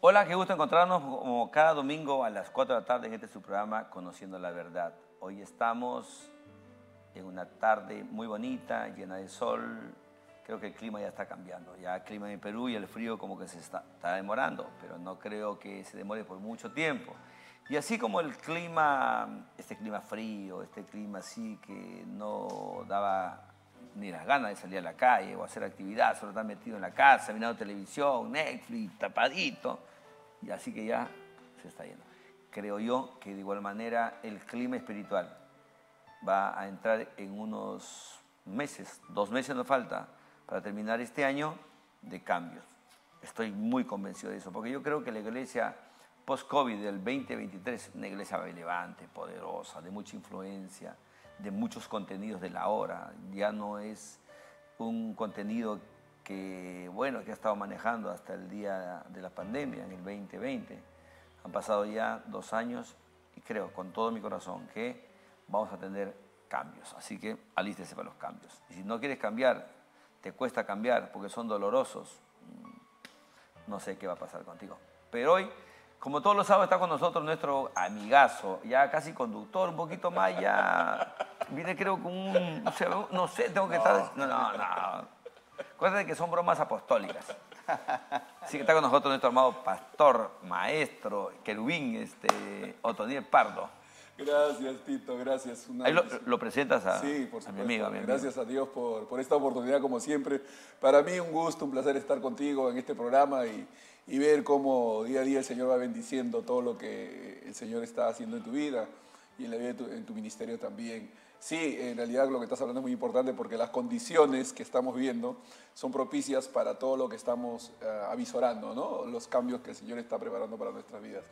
Hola, qué gusto encontrarnos como cada domingo a las 4 de la tarde en este su programa Conociendo la Verdad. Hoy estamos en una tarde muy bonita, llena de sol. Creo que el clima ya está cambiando. Ya el clima en Perú y el frío como que se está demorando, pero no creo que se demore por mucho tiempo. Y así como el clima, este clima frío, este clima así que no daba ni las ganas de salir a la calle o hacer actividad, solo estar metido en la casa, mirando televisión, Netflix, tapadito, y así que ya se está yendo. Creo yo que de igual manera el clima espiritual va a entrar en unos meses, 2 meses nos falta para terminar este año de cambios. Estoy muy convencido de eso, porque yo creo que la iglesia post-COVID del 2023 es una iglesia relevante, poderosa, de mucha influencia, de muchos contenidos de la hora. Ya no es un contenido que, bueno, que ha estado manejando hasta el día de la pandemia, en el 2020. Han pasado ya 2 años y creo con todo mi corazón que vamos a tener cambios. Así que alístese para los cambios. Y si no quieres cambiar, te cuesta cambiar porque son dolorosos, no sé qué va a pasar contigo. Pero hoy, como todos los sábados, está con nosotros nuestro amigazo, ya casi conductor, un poquito más, ya viene creo con un, no sé, tengo que estar... No. Acuérdate que son bromas apostólicas. Así que está con nosotros nuestro amado pastor, maestro, querubín, Otoniel Pardo. Gracias, Tito, gracias. Ahí lo presentas a, sí, por supuesto. A mi amigo. Gracias a Dios por esta oportunidad, como siempre. Para mí un gusto, un placer estar contigo en este programa y ver cómo día a día el Señor va bendiciendo todo lo que el Señor está haciendo en tu vida y en la vida en tu ministerio también. Sí, en realidad lo que estás hablando es muy importante porque las condiciones que estamos viendo son propicias para todo lo que estamos avisorando, ¿no? Los cambios que el Señor está preparando para nuestras vidas.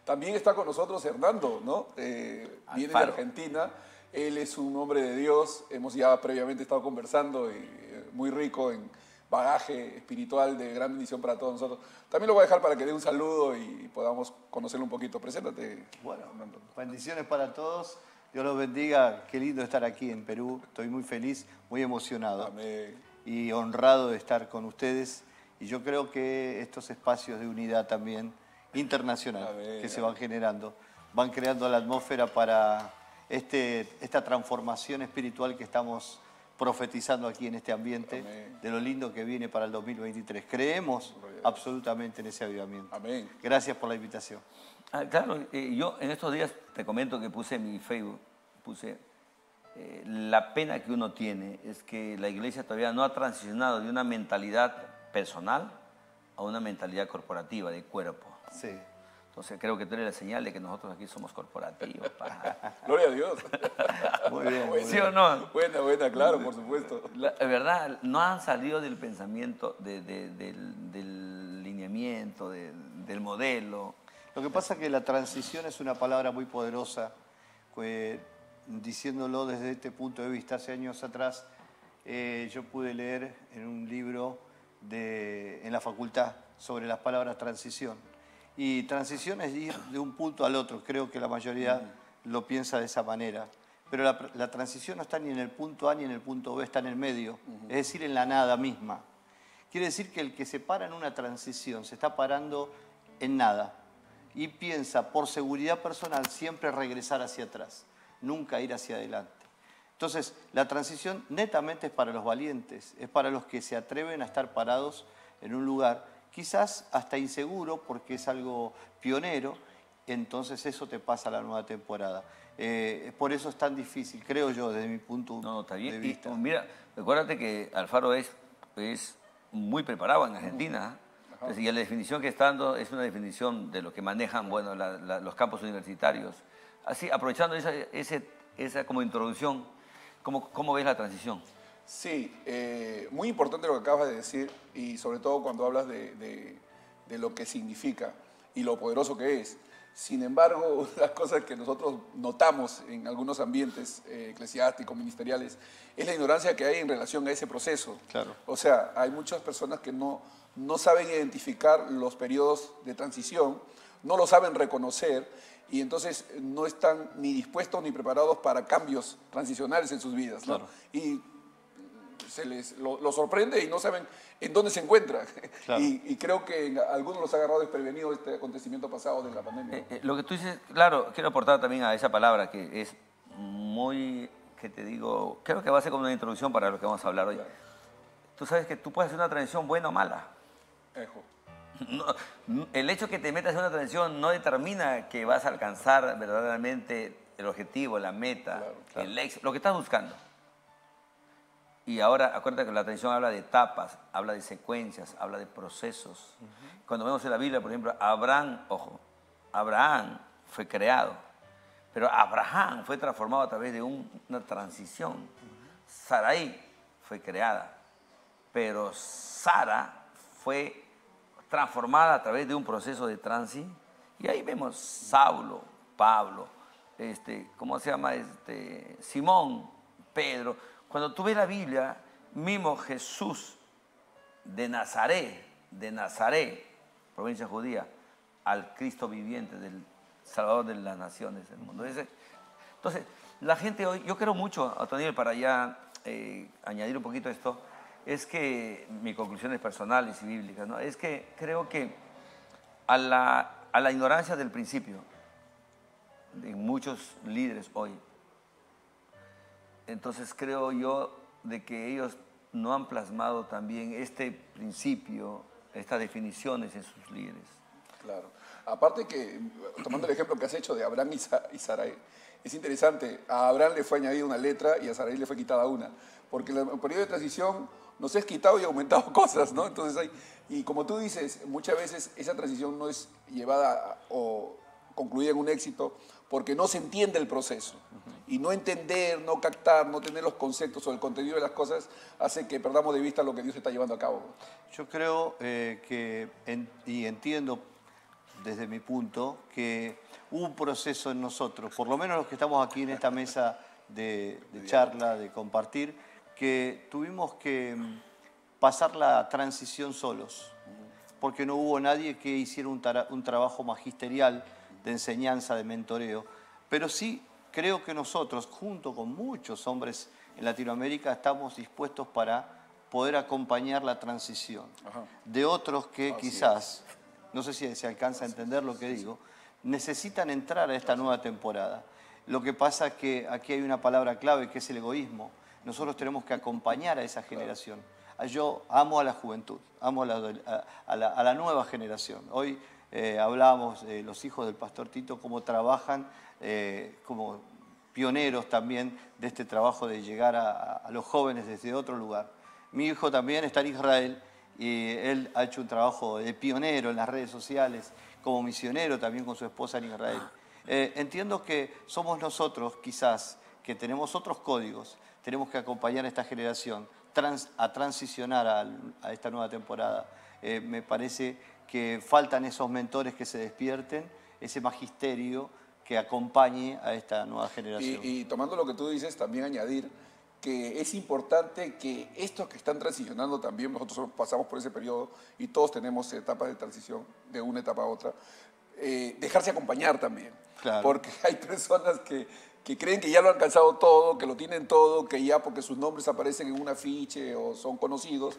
También está con nosotros Hernando, ¿no? Viene de Argentina. Él es un hombre de Dios. Hemos ya previamente estado conversando y muy rico en bagaje espiritual de gran bendición para todos nosotros. También lo voy a dejar para que dé un saludo y podamos conocerlo un poquito. Preséntate. Bueno, bendiciones para todos. Dios los bendiga. Qué lindo estar aquí en Perú. Estoy muy feliz, muy emocionado. Amén. Y honrado de estar con ustedes. Y yo creo que estos espacios de unidad también internacional que se van generando, van creando la atmósfera para esta transformación espiritual que estamos profetizando aquí en este ambiente. Amén. De lo lindo que viene para el 2023. Creemos absolutamente en ese avivamiento. Amén. Gracias por la invitación. Claro, yo en estos días te comento que puse en mi Facebook, la pena que uno tiene es que la iglesia todavía no ha transicionado de una mentalidad personal a una mentalidad corporativa, de cuerpo. Sí. Entonces creo que tú eres la señal de que nosotros aquí somos corporativos. Gloria a Dios. Muy bien. ¿Sí o no? Buena, claro, por supuesto. La verdad, no han salido del pensamiento, del lineamiento, del modelo. Lo que pasa es que la transición es una palabra muy poderosa. Diciéndolo desde este punto de vista, hace años atrás yo pude leer en un libro en la facultad sobre las palabras transición. Y transición es ir de un punto al otro. Creo que la mayoría lo piensa de esa manera. Pero la transición no está ni en el punto A ni en el punto B, está en el medio. Es decir, en la nada misma. Quiere decir que el que se para en una transición se está parando en nada. Y piensa, por seguridad personal, siempre regresar hacia atrás. Nunca ir hacia adelante. Entonces, la transición netamente es para los valientes. Es para los que se atreven a estar parados en un lugar quizás hasta inseguro porque es algo pionero, entonces eso te pasa a la nueva temporada. Por eso es tan difícil, creo yo, desde mi punto de vista. Y, mira, recuérdate que Alfaro es muy preparado en Argentina. Entonces, y la definición que está dando es una definición de lo que manejan los campos universitarios. Así, aprovechando esa como introducción, ¿cómo ves la transición? Sí, muy importante lo que acabas de decir y sobre todo cuando hablas de lo que significa y lo poderoso que es. Sin embargo, una de las cosas que nosotros notamos en algunos ambientes eclesiásticos, ministeriales, es la ignorancia que hay en relación a ese proceso. Claro. O sea, hay muchas personas que no saben identificar los periodos de transición, no lo saben reconocer y entonces no están ni dispuestos ni preparados para cambios transicionales en sus vidas, ¿no? Claro. Y lo sorprende y no saben en dónde se encuentra. Claro. Y creo que a algunos los ha agarrado desprevenido este acontecimiento pasado de la pandemia. Lo que tú dices, claro, quiero aportar también a esa palabra que es muy, que te digo, creo que va a ser como una introducción para lo que vamos a hablar hoy. Claro. Tú sabes que tú puedes hacer una transición buena o mala. Ejo. El hecho que te metas en una transición no determina que vas a alcanzar verdaderamente el objetivo, la meta, Claro. el éxito, lo que estás buscando. Y ahora, acuérdate que la tradición habla de etapas, habla de secuencias, habla de procesos. Cuando vemos en la Biblia, por ejemplo, Abraham fue creado, pero Abraham fue transformado a través de una transición. Sarai fue creada, pero Sara fue transformada a través de un proceso de transición. Y ahí vemos Saulo, Pablo, ¿cómo se llama? Simón, Pedro. Cuando tú ves la Biblia, mismo Jesús de Nazaret, provincia judía, al Cristo viviente, del Salvador de las naciones del mundo. Entonces, la gente hoy, yo creo mucho, Otoniel, para ya añadir un poquito esto, es que, mis conclusiones personales y bíblicas, ¿no? Es que creo que a la ignorancia del principio, de muchos líderes hoy, entonces creo yo de que ellos no han plasmado también este principio, estas definiciones en sus líderes. Claro. Aparte que, tomando el ejemplo que has hecho de Abraham y Sarai, es interesante, a Abraham le fue añadida una letra y a Sarai le fue quitada una, porque en el periodo de transición nos es quitado y aumentado cosas, ¿no? Entonces y como tú dices, muchas veces esa transición no es llevada o concluida en un éxito porque no se entiende el proceso. Y no entender, no captar, no tener los conceptos o el contenido de las cosas hace que perdamos de vista lo que Dios está llevando a cabo. Yo creo y entiendo desde mi punto que hubo un proceso en nosotros, por lo menos los que estamos aquí en esta mesa de charla, de compartir, que tuvimos que pasar la transición solos, porque no hubo nadie que hiciera un trabajo magisterial de enseñanza, de mentoreo, pero sí creo que nosotros, junto con muchos hombres en Latinoamérica, estamos dispuestos para poder acompañar la transición de otros que quizás, no sé si se alcanza a entender lo que digo, necesitan entrar a esta nueva temporada. Lo que pasa es que aquí hay una palabra clave que es el egoísmo. Nosotros tenemos que acompañar a esa generación. Yo amo a la juventud, amo a la nueva generación. Hoy hablábamos de los hijos del pastor Tito, cómo trabajan como pioneros también de este trabajo de llegar a los jóvenes desde otro lugar. Mi hijo también está en Israel y él ha hecho un trabajo de pionero en las redes sociales, como misionero también con su esposa en Israel. Entiendo que somos nosotros, quizás, que tenemos otros códigos, tenemos que acompañar a esta generación a transicionar a esta nueva temporada. Me parece que faltan esos mentores que se despierten, ese magisterio que acompañe a esta nueva generación. Y tomando lo que tú dices, también añadir que es importante que estos que están transicionando también, nosotros pasamos por ese periodo y todos tenemos etapas de transición de una etapa a otra, dejarse acompañar también. Claro. Porque hay personas que creen que ya lo han alcanzado todo, que lo tienen todo, que ya porque sus nombres aparecen en un afiche o son conocidos,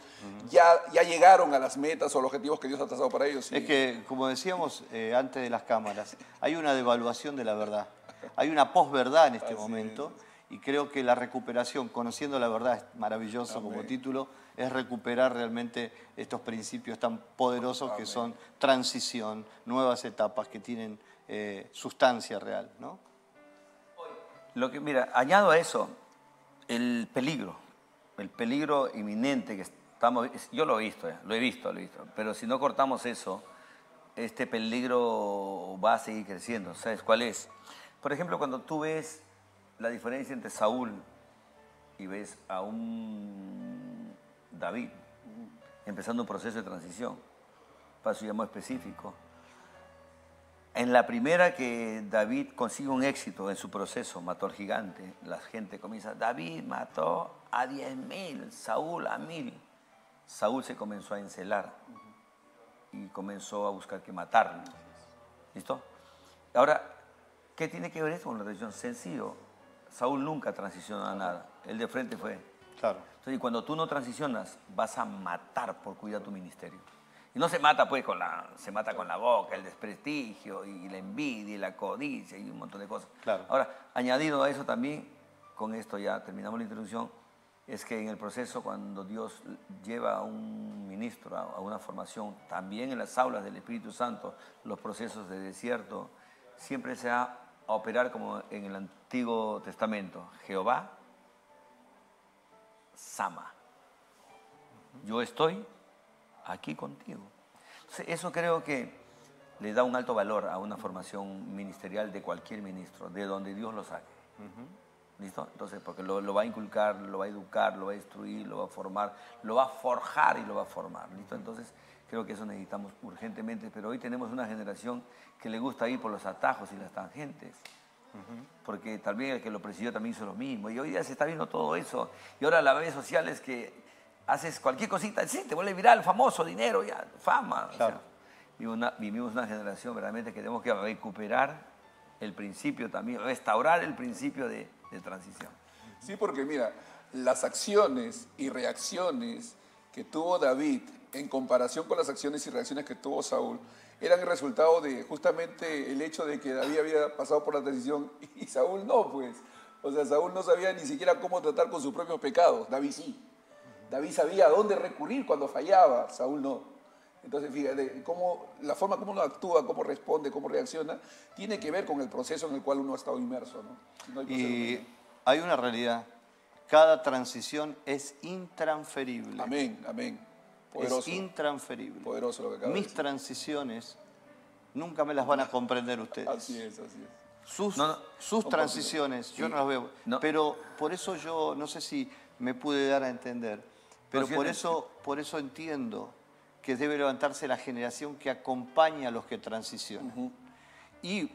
ya llegaron a las metas o los objetivos que Dios ha trazado para ellos. Es que, como decíamos antes de las cámaras, hay una devaluación de la verdad. Hay una posverdad en este momento. Y creo que la recuperación, conociendo la verdad, es maravilloso. Amén. Como título, es recuperar realmente estos principios tan poderosos. Amén. Que son transición, nuevas etapas que tienen sustancia real, ¿no? Mira, añado a eso el peligro inminente que estamos, yo lo he visto, pero si no cortamos eso, este peligro va a seguir creciendo. ¿Sabes cuál es? Por ejemplo, cuando tú ves la diferencia entre Saúl y ves a un David empezando un proceso de transición, para su llamado específico. En la primera que David consigue un éxito en su proceso, mató al gigante, la gente comienza, David mató a 10.000, Saúl a 1.000. Saúl se comenzó a encelar y comenzó a buscar que matarlo. ¿Listo? Ahora, ¿qué tiene que ver esto con la transición? Sencillo. Saúl nunca transicionó a nada. Él de frente fue Claro. Entonces, cuando tú no transicionas, vas a matar por cuidar tu ministerio. Y no se mata pues se mata con la boca, el desprestigio y la envidia y la codicia y un montón de cosas. Claro. Ahora, añadido a eso también, con esto ya terminamos la introducción, es que en el proceso cuando Dios lleva a un ministro a una formación, también en las aulas del Espíritu Santo, los procesos de desierto, siempre se va a operar como en el Antiguo Testamento. Jehová, Sama. Yo estoy aquí contigo. Entonces, eso creo que le da un alto valor a una formación ministerial de cualquier ministro, de donde Dios lo saque. ¿Listo? Entonces, porque lo va a inculcar, lo va a educar, lo va a instruir, lo va a formar, lo va a forjar y lo va a formar. ¿Listo? Entonces, creo que eso necesitamos urgentemente. Pero hoy tenemos una generación que le gusta ir por los atajos y las tangentes. Porque también el que lo presidió también hizo lo mismo. Y hoy día se está viendo todo eso. Y ahora las redes sociales que haces cualquier cosita, sí, te vuelve viral, famoso, dinero, ya, fama. Claro. O sea, vivimos una generación verdaderamente que tenemos que recuperar el principio también, restaurar el principio de transición. Sí, porque mira, las acciones y reacciones que tuvo David en comparación con las acciones y reacciones que tuvo Saúl eran el resultado de justamente el hecho de que David había pasado por la transición y Saúl no, pues. O sea, Saúl no sabía ni siquiera cómo tratar con sus propios pecados, David sí. David sabía a dónde recurrir cuando fallaba, Saúl no. Entonces, fíjate, la forma como uno actúa, cómo responde, cómo reacciona, tiene que ver con el proceso en el cual uno ha estado inmerso, ¿no? Si no hay proceso, Y hay una realidad. Cada transición es intransferible. amén, amén. Poderoso. Es intransferible. Poderoso lo que acaba de Mis decir. transiciones nunca me las van a comprender ustedes. Así es, así es. Sus transiciones, yo no las veo. No. Pero por eso yo, no sé si me pude dar a entender, pero por eso entiendo que debe levantarse la generación que acompaña a los que transicionan. Y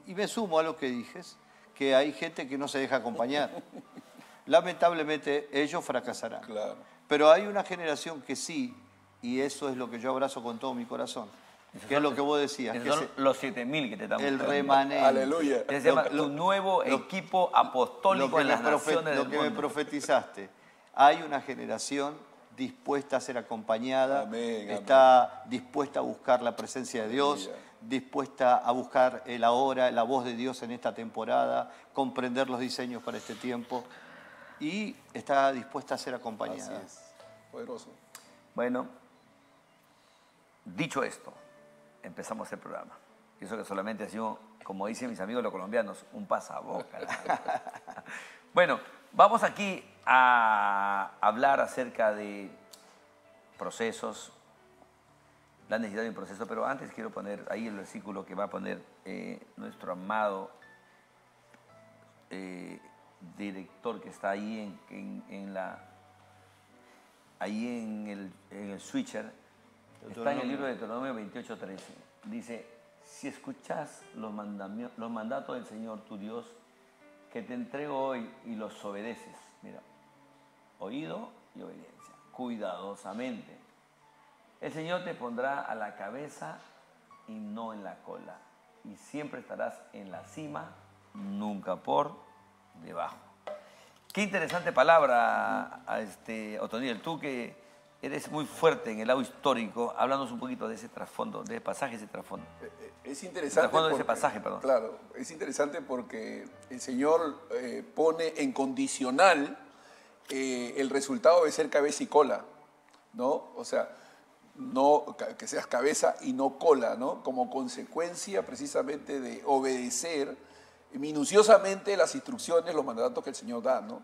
me sumo a lo que dijes, que hay gente que no se deja acompañar. Lamentablemente ellos fracasarán. Claro. Pero hay una generación que sí, y eso es lo que yo abrazo con todo mi corazón, que es lo que vos decías. Esos Que son los 7.000 que te estamos el mostrando. remanente. Aleluya. Se llama tu nuevo equipo apostólico en las naciones Lo del que me mundo. profetizaste. Hay una generación dispuesta a ser acompañada, Amén, está dispuesta a buscar la presencia de Dios, Aleluya. dispuesta a buscar el ahora, la voz de Dios en esta temporada, comprender los diseños para este tiempo y está dispuesta a ser Así acompañada. es. Poderoso. Bueno, dicho esto, empezamos el programa. Y eso que solamente ha sido, como dicen mis amigos los colombianos, un pasaboca. Bueno, vamos aquí a hablar acerca de procesos, la necesidad de un proceso, pero antes quiero poner ahí el versículo que va a poner nuestro amado director que está ahí en el switcher. Está en el libro de Deuteronomio 28:13. Dice, si escuchas los mandatos del Señor tu Dios, que te entrego hoy y los obedeces, mira, oído y obediencia, cuidadosamente, el Señor te pondrá a la cabeza y no en la cola, y siempre estarás en la cima, nunca por debajo. Qué interesante palabra, Otoniel, tú que eres muy fuerte en el lado histórico, háblanos un poquito de ese trasfondo, de ese pasaje, ese trasfondo. Es interesante. El trasfondo de ese pasaje, perdón. Claro, es interesante porque el Señor pone en condicional el resultado de ser cabeza y cola, ¿no? O sea, no que seas cabeza y no cola, ¿no? Como consecuencia precisamente de obedecer minuciosamente las instrucciones, los mandatos que el Señor da, ¿no?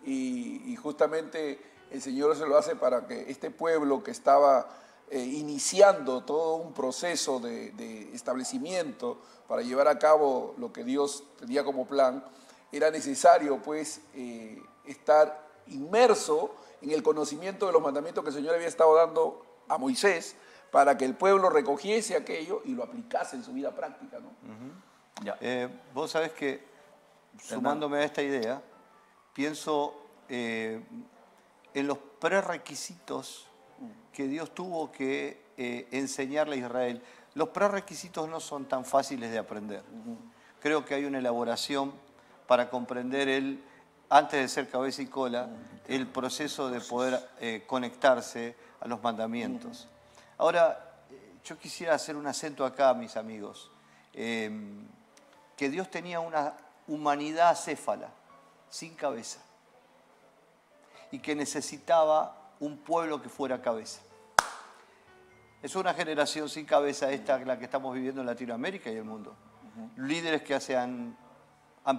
Y justamente el Señor se lo hace para que este pueblo que estaba iniciando todo un proceso de establecimiento para llevar a cabo lo que Dios tenía como plan, era necesario pues estar inmerso en el conocimiento de los mandamientos que el Señor había estado dando a Moisés para que el pueblo recogiese aquello y lo aplicase en su vida práctica, ¿no? Ya. Vos sabés que, sumándome a esta idea, pienso en los prerequisitos que Dios tuvo que enseñarle a Israel. Los prerequisitos no son tan fáciles de aprender. Creo que hay una elaboración para comprender antes de ser cabeza y cola, el proceso de poder conectarse a los mandamientos. Ahora, yo quisiera hacer un acento acá, mis amigos, que Dios tenía una humanidad acéfala, sin cabeza, y que necesitaba un pueblo que fuera cabeza. Es una generación sin cabeza esta, la que estamos viviendo en Latinoamérica y el mundo. Líderes que han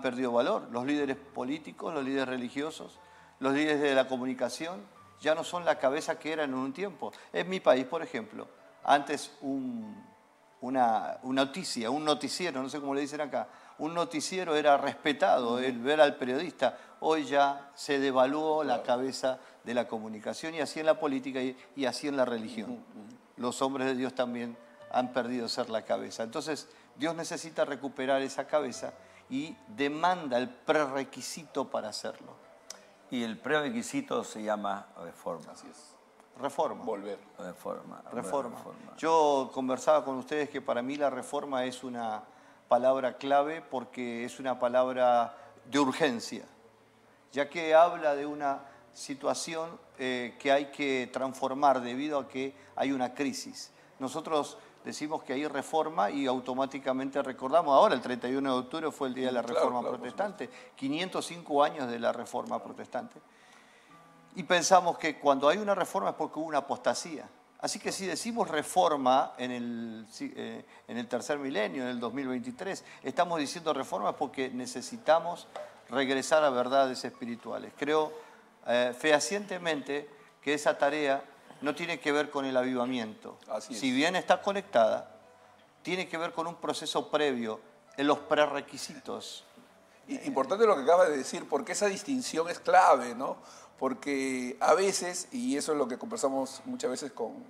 perdido valor, los líderes políticos, los líderes religiosos, los líderes de la comunicación, ya no son la cabeza que eran en un tiempo. En mi país, por ejemplo, antes una noticia, un noticiero, no sé cómo le dicen acá, un noticiero era respetado, el ver al periodista. Hoy ya se devaluó la cabeza de la comunicación, y así en la política y así en la religión. Los hombres de Dios también han perdido ser la cabeza. Entonces, Dios necesita recuperar esa cabeza y demanda el prerequisito para hacerlo. Y el prerequisito se llama reforma. Así es. Reforma. Volver. Reforma. Reforma. Yo conversaba con ustedes que para mí la reforma es una palabra clave porque es una palabra de urgencia, ya que habla de una situación que hay que transformar debido a que hay una crisis. Nosotros decimos que hay reforma y automáticamente recordamos, ahora el 31 de octubre fue el día de la Reforma Protestante, 505 años de la Reforma Protestante, y pensamos que cuando hay una reforma es porque hubo una apostasía. Así que si decimos reforma en el tercer milenio, en el 2023, estamos diciendo reforma porque necesitamos regresar a verdades espirituales. Creo fehacientemente que esa tarea no tiene que ver con el avivamiento. Si bien está conectada, tiene que ver con un proceso previo en los prerequisitos. Importante lo que acabas de decir, porque esa distinción es clave, ¿no? Porque a veces, y eso es lo que conversamos muchas veces con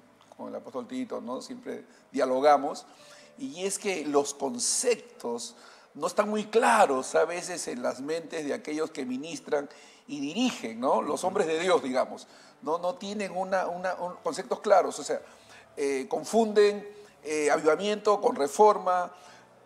el apóstol Tito, ¿no? Siempre dialogamos, y es que los conceptos no están muy claros a veces en las mentes de aquellos que ministran y dirigen, ¿no? Los hombres de Dios, digamos, no tienen conceptos claros, o sea, confunden avivamiento con reforma,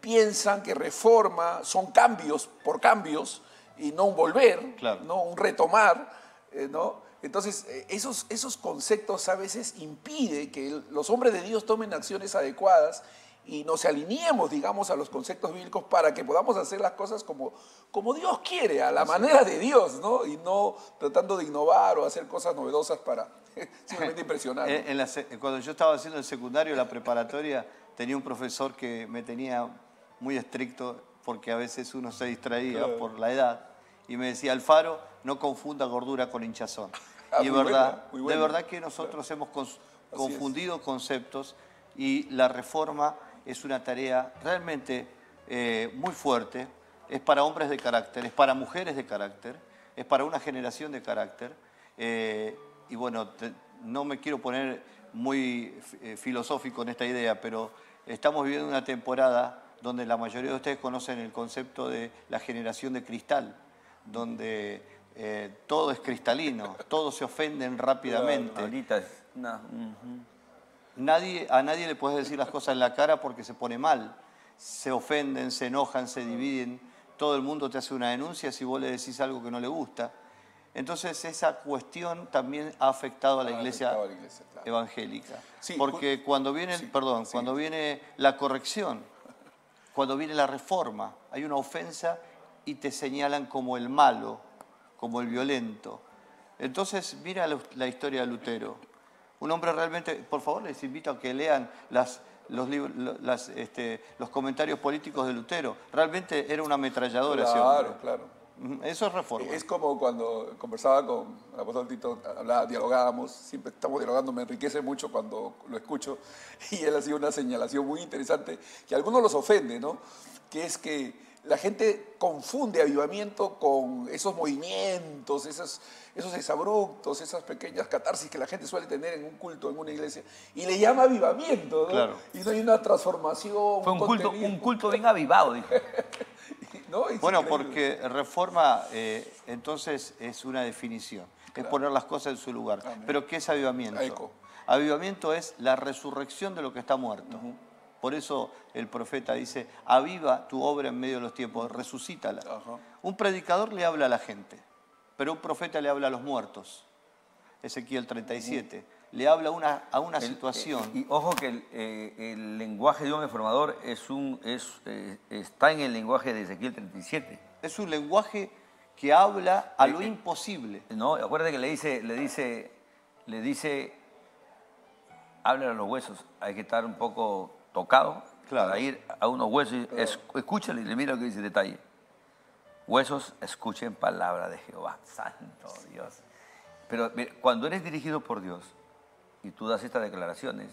piensan que reforma son cambios por cambios y no un volver, claro, ¿no? Un retomar, ¿no? Entonces, esos conceptos a veces impiden que los hombres de Dios tomen acciones adecuadas y nos alineemos, digamos, a los conceptos bíblicos para que podamos hacer las cosas como Dios quiere, a la manera de Dios, ¿no? Y no tratando de innovar o hacer cosas novedosas para simplemente impresionar, ¿no? Cuando yo estaba haciendo el secundario, la preparatoria, tenía un profesor que me tenía muy estricto porque a veces uno se distraía por la edad y me decía: Alfaro, no confunda gordura con hinchazón. Y de verdad que nosotros hemos confundido conceptos, y la reforma es una tarea realmente muy fuerte. Es para hombres de carácter, es para mujeres de carácter, es para una generación de carácter. Y bueno, no me quiero poner muy filosófico en esta idea, pero estamos viviendo una temporada donde la mayoría de ustedes conocen el concepto de la generación de cristal, donde todo es cristalino, todos se ofenden rápidamente. Ahorita es A nadie le puedes decir las cosas en la cara porque se pone mal. Se ofenden, se enojan, se dividen. Todo el mundo te hace una denuncia si vos le decís algo que no le gusta. Entonces esa cuestión también ha afectado a la iglesia evangélica. Sí, porque cuando viene, cuando viene la corrección, cuando viene la reforma, hay una ofensa y te señalan como el malo, como el violento. Entonces, mira la historia de Lutero. Un hombre realmente, por favor, les invito a que lean los comentarios políticos de Lutero. Realmente era una ametralladora ese hombre. Claro. Eso es reforma. Es como cuando conversaba con el apóstol Tito, dialogábamos, siempre estamos dialogando, me enriquece mucho cuando lo escucho, y él hacía una señalación muy interesante que a algunos los ofende, ¿no? Que es que la gente confunde avivamiento con esos movimientos, esos exabruptos, esas pequeñas catarsis que la gente suele tener en un culto, en una iglesia, y le llama avivamiento, ¿no? Claro. Y no hay una transformación. Fue un culto bien avivado, dije. ¿No? Bueno, porque reforma entonces es una definición, es poner las cosas en su lugar. Amén. Pero ¿qué es avivamiento? Avivamiento es la resurrección de lo que está muerto. Por eso el profeta dice: aviva tu obra en medio de los tiempos, resucítala. Un predicador le habla a la gente. pero un profeta le habla a los muertos. Ezequiel 37. Le habla a una situación. Y ojo que el lenguaje de un informador está en el lenguaje de Ezequiel 37. Es un lenguaje que habla a lo imposible. No, acuérdate que le dice, habla a los huesos. Hay que estar un poco tocado para ir a unos huesos y escúchale y le mira lo que dice detalle. Huesos, escuchen palabra de Jehová. Santo Dios. Pero cuando eres dirigido por Dios y tú das estas declaraciones,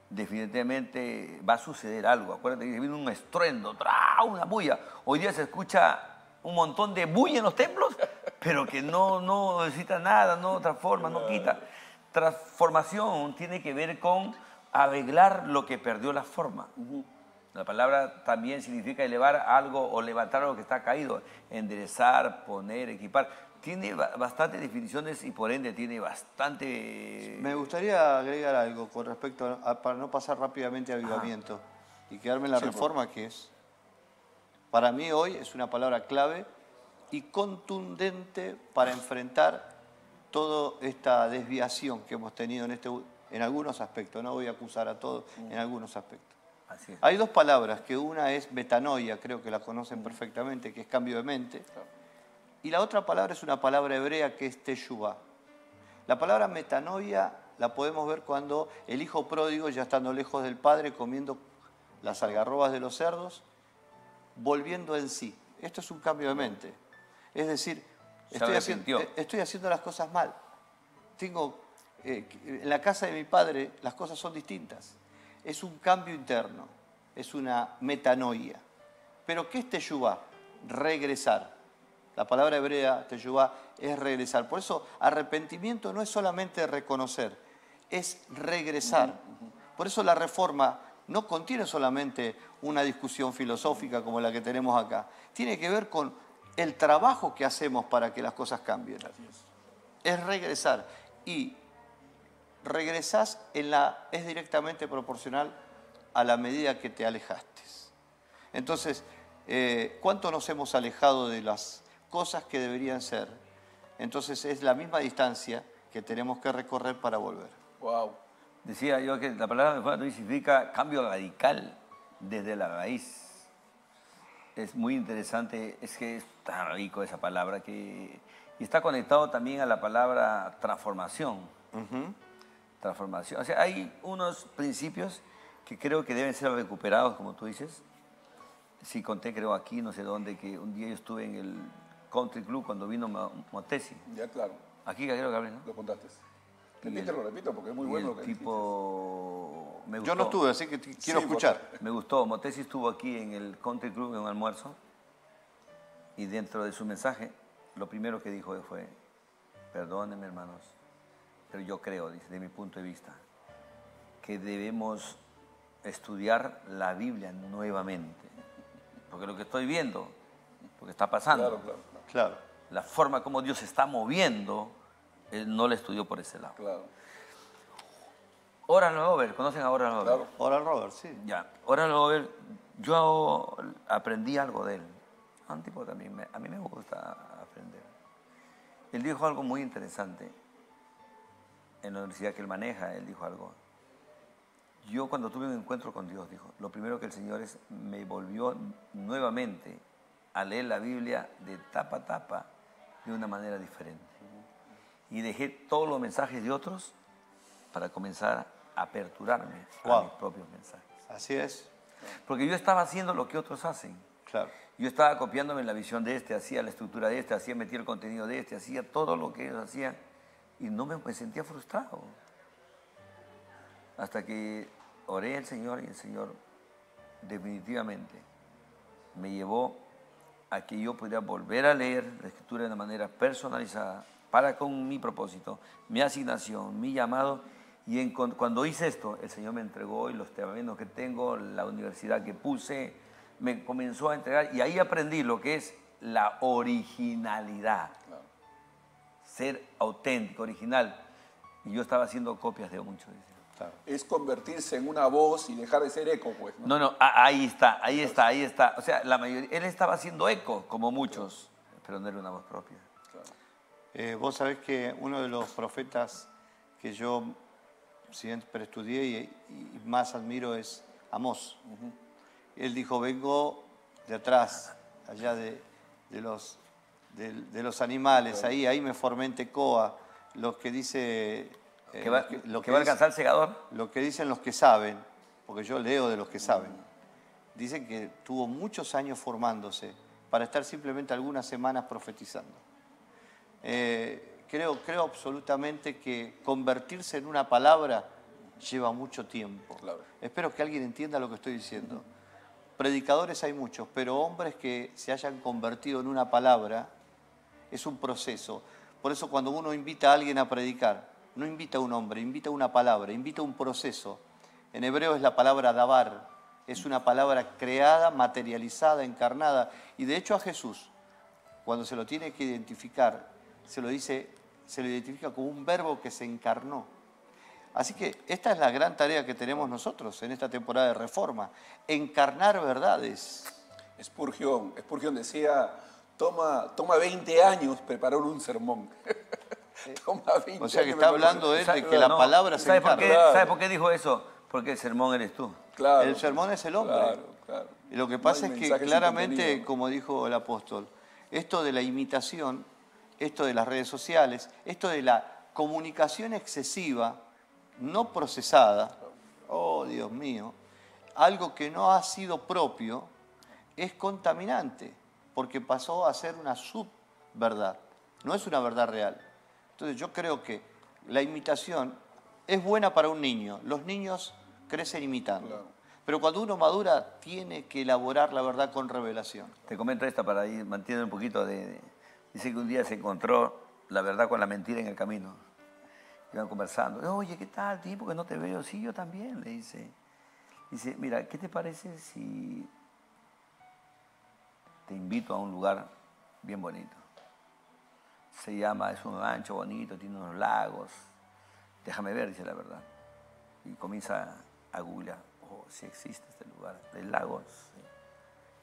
definitivamente va a suceder algo. Acuérdate que viene un estruendo, una bulla. Hoy día se escucha un montón de bulla en los templos, pero que no necesita nada, no transforma, no quita. Transformación tiene que ver con arreglar lo que perdió la forma. La palabra también significa elevar algo o levantar algo que está caído, enderezar, poner, equipar. Tiene bastantes definiciones y por ende tiene bastante... Me gustaría agregar algo con respecto para no pasar rápidamente a avivamiento y quedarme en la reforma, que es, para mí hoy es una palabra clave y contundente para enfrentar toda esta desviación que hemos tenido en algunos aspectos. No voy a acusar a todos, en algunos aspectos. Así es. Hay dos palabras, que una es metanoia, creo que la conocen perfectamente, que es cambio de mente. Y la otra palabra es una palabra hebrea que es teshuvá. La palabra metanoia la podemos ver cuando el hijo pródigo, ya estando lejos del padre, comiendo las algarrobas de los cerdos, volviendo en sí. Esto es un cambio de mente. Es decir, estoy haciendo las cosas mal. En la casa de mi padre las cosas son distintas. Es un cambio interno, es una metanoia. Pero ¿qué es teshuvá? Regresar. La palabra hebrea, teshuvá, es regresar. Por eso, arrepentimiento no es solamente reconocer, es regresar. Por eso la reforma no contiene solamente una discusión filosófica como la que tenemos acá. Tiene que ver con el trabajo que hacemos para que las cosas cambien. Es regresar. Y regresás es directamente proporcional a la medida que te alejaste. Entonces, ¿cuánto nos hemos alejado de las cosas que deberían ser? Entonces es la misma distancia que tenemos que recorrer para volver. Wow. Decía yo que la palabra reforma significa cambio radical desde la raíz. Es muy interesante, es que es tan rico esa palabra y está conectado también a la palabra transformación. Transformación. O sea, hay unos principios que creo que deben ser recuperados, como tú dices. Sí, conté, creo, aquí, no sé dónde, que un día yo estuve en el Country Club cuando vino Motesi. Ya, claro. Aquí creo que hablé, ¿no? Lo contaste. Lo repito, porque es muy bueno lo que tipo, me gustó. Yo no estuve, así que quiero escuchar. Me gustó. Motesi estuvo aquí en el Country Club en un almuerzo y dentro de su mensaje, lo primero que dijo fue, perdónenme, hermanos, pero yo creo, desde mi punto de vista, que debemos estudiar la Biblia nuevamente. Porque lo que estoy viendo, lo que está pasando, Claro. la forma como Dios se está moviendo, él no la estudió por ese lado. Claro. Oral Roberts, ¿conocen a Oral Roberts? Claro. Oral Roberts, sí. Ya, Oral Roberts, yo aprendí algo de él. Un tipo también, a mí me gusta aprender. Él dijo algo muy interesante. En la universidad que él maneja, él dijo algo. Yo cuando tuve un encuentro con Dios, dijo, lo primero que el Señor me volvió nuevamente a leer la Biblia de tapa a tapa de una manera diferente. Y dejé todos los mensajes de otros para comenzar a aperturarme a mis propios mensajes. Así es. Porque yo estaba haciendo lo que otros hacen. Claro. Yo estaba copiándome la visión de este, hacía la estructura de este, metía el contenido de este, hacía todo lo que ellos hacían y no me sentía frustrado. Hasta que oré al Señor y el Señor definitivamente me llevó a que yo pudiera volver a leer la Escritura de una manera personalizada para con mi propósito, mi asignación, mi llamado. Y cuando hice esto, el Señor me entregó y los trabajos que tengo, la universidad que puse, me comenzó a entregar y ahí aprendí lo que es la originalidad. Claro. Ser auténtico, original. Y yo estaba haciendo copias de muchos. Claro. Es convertirse en una voz y dejar de ser eco, pues. No, ahí está. O sea, la mayoría, él estaba haciendo eco, como muchos, pero no era una voz propia. Claro. Vos sabés que uno de los profetas que yo siempre estudié y más admiro es Amós. Él dijo, vengo de atrás, allá de los animales, ahí me formé en Tecoa, lo que dice... ¿Que va a alcanzar el segador? Lo que dicen los que saben, porque yo leo de los que saben. Dicen que tuvo muchos años formándose para estar simplemente algunas semanas profetizando. Creo absolutamente que convertirse en una palabra lleva mucho tiempo. Claro. Espero que alguien entienda lo que estoy diciendo. Predicadores hay muchos, pero hombres que se hayan convertido en una palabra es un proceso. Por eso cuando uno invita a alguien a predicar, no invita a un hombre, invita a una palabra, invita a un proceso. En hebreo es la palabra davar, es una palabra creada, materializada, encarnada. Y de hecho a Jesús, cuando se lo tiene que identificar, se lo identifica como un verbo que se encarnó. Así que esta es la gran tarea que tenemos nosotros en esta temporada de Reforma, encarnar verdades. Spurgeon decía, toma 20 años preparar un sermón. Toma 20 o sea que años está hablando él de que la palabra se encarna. ¿Sabe por qué dijo eso? Porque el sermón eres tú. Claro, el sermón es el hombre. Claro. Y lo que pasa es que claramente, como dijo el apóstol, esto de la imitación, esto de las redes sociales, esto de la comunicación excesiva, no procesada, oh Dios mío, algo que no ha sido propio, es contaminante, porque pasó a ser una subverdad, no es una verdad real. Entonces yo creo que la imitación es buena para un niño, los niños crecen imitando, claro. Pero cuando uno madura tiene que elaborar la verdad con revelación. Te comento esta para ir manteniendo un poquito Dice que un día se encontró la verdad con la mentira en el camino. Iban conversando. Oye, ¿qué tal, tipo, que no te veo? Sí, yo también, le dice. Dice, mira, ¿qué te parece si te invito a un lugar bien bonito? Se llama, es un rancho bonito, tiene unos lagos. Déjame ver, dice la verdad. Y comienza a googlear. Oh, si existe este lugar, de lagos. Sí.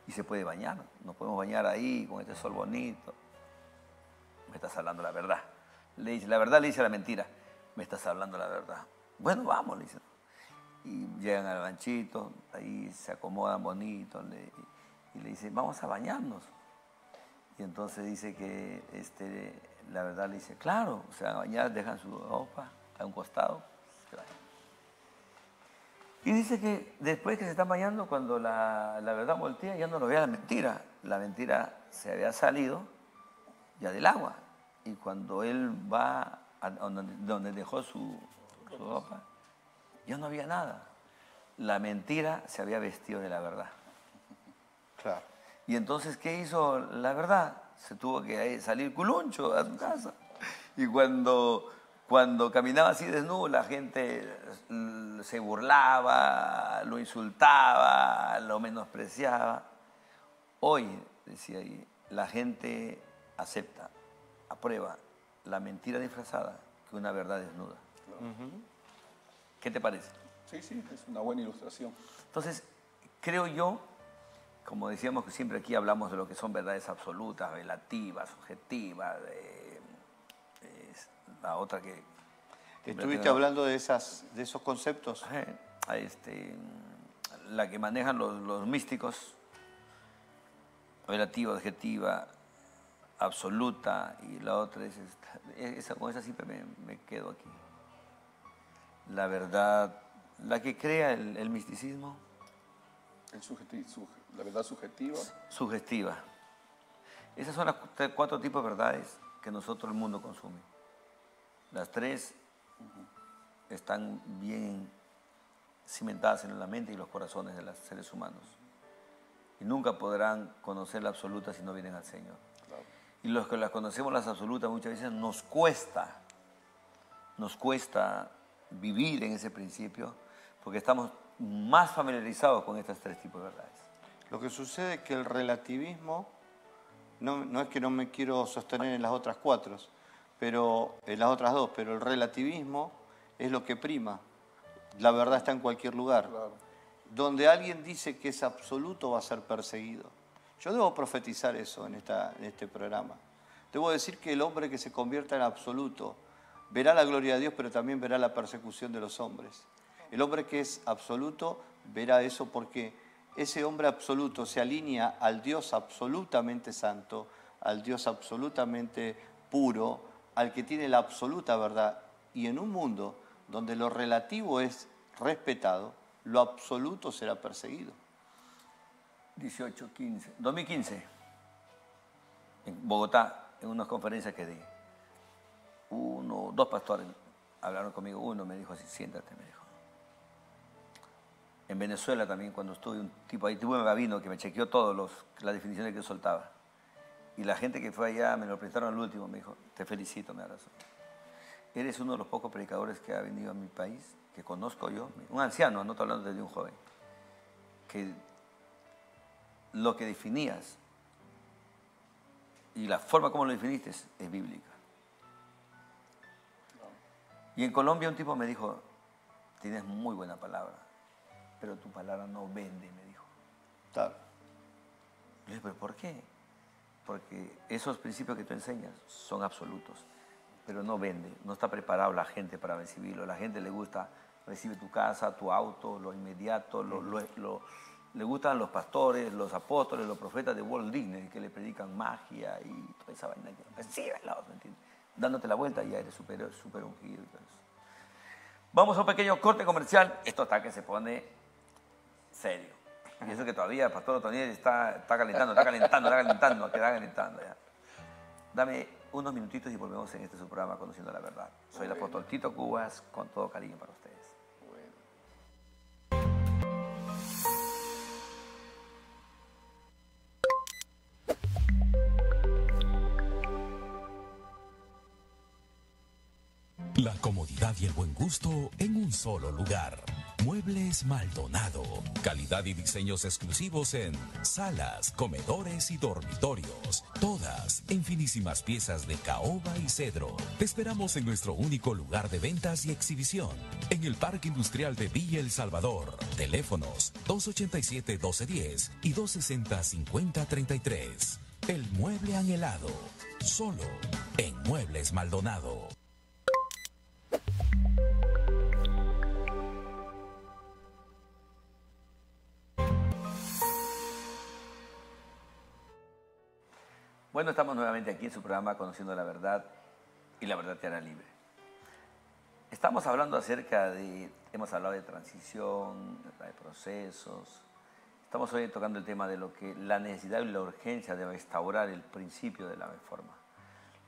Y se puede bañar. Nos podemos bañar ahí con este sol bonito. Me estás hablando la verdad. Le dice, la verdad le dice la mentira. Me estás hablando la verdad. Bueno, vamos, le dice. Y llegan al ranchito, ahí se acomodan bonito, y le dice, vamos a bañarnos. Y entonces dice que la verdad le dice, claro, se van a bañar, dejan su ropa a un costado, se vayan. Y dice que después que se están bañando, cuando la verdad voltea, ya no lo vea la mentira. La mentira se había salido ya del agua. Y cuando él va a donde dejó su ropa, ya no había nada. La mentira se había vestido de la verdad. Claro. Y entonces, ¿qué hizo la verdad? Se tuvo que salir culuncho a su casa. Y cuando caminaba así desnudo, la gente se burlaba, lo insultaba, lo menospreciaba. Hoy, decía ahí, la gente acepta, aprueba la mentira disfrazada que una verdad desnuda. Claro. ¿Qué te parece? Sí, es una buena ilustración. Entonces, creo yo, como decíamos que siempre aquí hablamos de lo que son verdades absolutas, relativas, subjetivas, la otra que... ¿Estuviste hablando de esos conceptos? La que manejan los místicos, relativa, objetiva, absoluta, y la otra con esa siempre me quedo aquí. La verdad, la que crea el misticismo. La verdad subjetiva. Sugestiva. Esas son las 4 tipos de verdades que nosotros, el mundo, consume. Las 3 están bien cimentadas en la mente y los corazones de los seres humanos. Y nunca podrán conocer la absoluta si no vienen al Señor. Claro. Y los que las conocemos, las absolutas, muchas veces nos cuesta vivir en ese principio, porque estamos más familiarizados con estos 3 tipos de verdades. Lo que sucede es que el relativismo, no es que no me quiero sostener en las otras 4, pero en las otras 2, pero el relativismo es lo que prima. La verdad está en cualquier lugar. Claro. Donde alguien dice que es absoluto, va a ser perseguido. Yo debo profetizar eso en este programa. Debo decir que el hombre que se convierta en absoluto verá la gloria de Dios, pero también verá la persecución de los hombres. El hombre que es absoluto verá eso porque ese hombre absoluto se alinea al Dios absolutamente santo, al Dios absolutamente puro, al que tiene la absoluta verdad. Y en un mundo donde lo relativo es respetado, lo absoluto será perseguido. 2015, en Bogotá, en unas conferencias que di, dos pastores hablaron conmigo. Uno me dijo así, siéntate, me dijo. En Venezuela también, cuando estuve, un tipo ahí, tuve un rabino que me chequeó todas las definiciones que yo soltaba. Y la gente que fue allá me lo prestaron al último, me dijo, te felicito, me abrazó. Eres uno de los pocos predicadores que ha venido a mi país, que conozco yo, un anciano, no estoy hablando de un joven, que lo que definías y la forma como lo definiste es bíblica. Y en Colombia un tipo me dijo, tienes muy buena palabra, pero tu palabra no vende, me dijo. Claro. Le dije, ¿pero por qué? Porque esos principios que tú enseñas son absolutos, pero no vende, no está preparado la gente para recibirlo. La gente le gusta recibir tu casa, tu auto, lo inmediato, le gustan los pastores, los apóstoles, los profetas de Walt Disney que le predican magia y toda esa vaina. Recíbelo, ¿me entiendes? Dándote la vuelta ya eres súper ungido. Vamos a un pequeño corte comercial. Esto está que se pone serio. Y eso que todavía el pastor Otoniel está calentando ya. Dame unos minutitos y volvemos en su programa Conociendo la Verdad. Soy el apóstol Tito Cubas, con todo cariño para ustedes. La comodidad y el buen gusto en un solo lugar. Muebles Maldonado. Calidad y diseños exclusivos en salas, comedores y dormitorios. Todas en finísimas piezas de caoba y cedro. Te esperamos en nuestro único lugar de ventas y exhibición. En el Parque Industrial de Villa El Salvador. Teléfonos 287-1210 y 260-5033. El mueble anhelado. Solo en Muebles Maldonado. Bueno, estamos nuevamente aquí en su programa Conociendo la Verdad y la Verdad te hará libre. Estamos hablando hemos hablado de transición, de procesos. Estamos hoy tocando el tema de la necesidad y la urgencia de restaurar el principio de la reforma.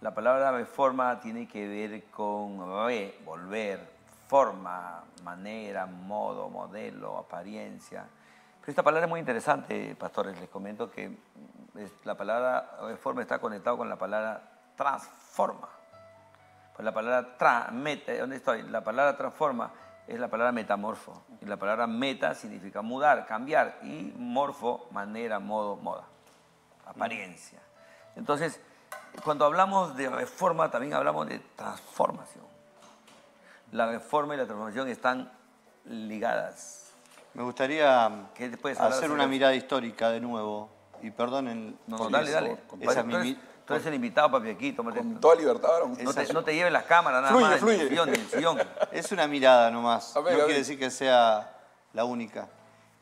La palabra reforma tiene que ver con volver, forma, manera, modo, modelo, apariencia. Pero esta palabra es muy interesante, pastores. Les comento que la palabra reforma está conectada con la palabra transforma. Pues la palabra ¿dónde estoy? La palabra transforma es la palabra metamorfo. Y la palabra meta significa mudar, cambiar. Y morfo, manera, modo, moda, apariencia. Entonces, cuando hablamos de reforma, también hablamos de transformación. La reforma y la transformación están ligadas. Me gustaría hacer una eso? mirada histórica de nuevo. Y perdonen. No, dale. Tú eres el invitado, papi, aquí. Tómate. Con toda libertad. No te lleves las cámaras, nada más. Fluye. Ni el sillón. Es una mirada nomás. A ver, no quiere decir que sea la única.